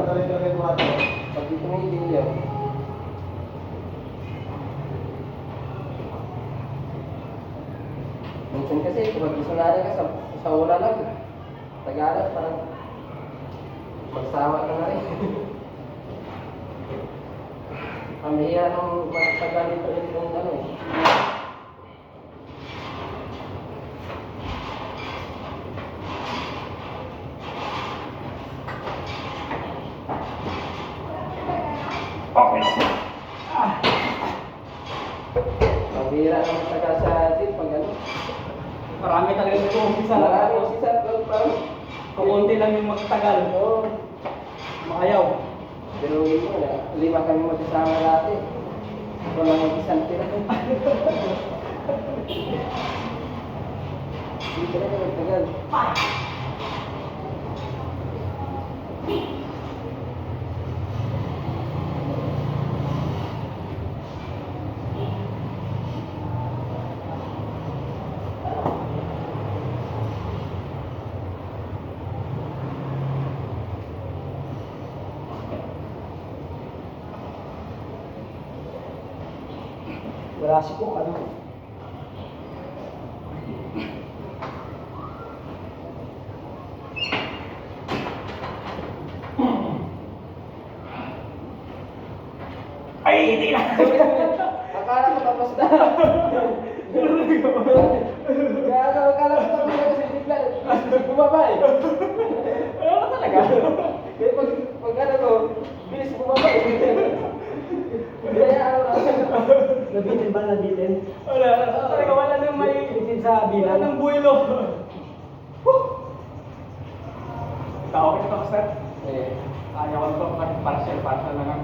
madali talaga yung water. Pag di tumigil yun. Minsan kasi, kapag isunada ka sa una lang, Tagalog, parang magsawa ka na rin. Ang mahirap ng magtagal dito yung ano eh. Okay. Ang hirap ng magtagal sa atin pag ano. Marami talaga yung umpisa. Marami isa, parang Kukunti lang yung magtagal. oo. Makayaw. Pero yun mo na, 5 kami magkasama dati. Walang mag-isang tira. Hindi talaga magtagal. Wala si Cook, ano? Ay, hindi na! Akala ko tapos na. Kaya akala ko tapos na kasi bigla. Bumaba eh. Ano talaga? Kaya pag ano ko, bilis bumaba eh. Kaya ano Nabitin ba? Nabitin? Wala. Talaga wala nang may... Bitin sa Wala bilang? nang buwilo. Tao ka ito, sir. eh. Ayaw ko ito. Partial na lang.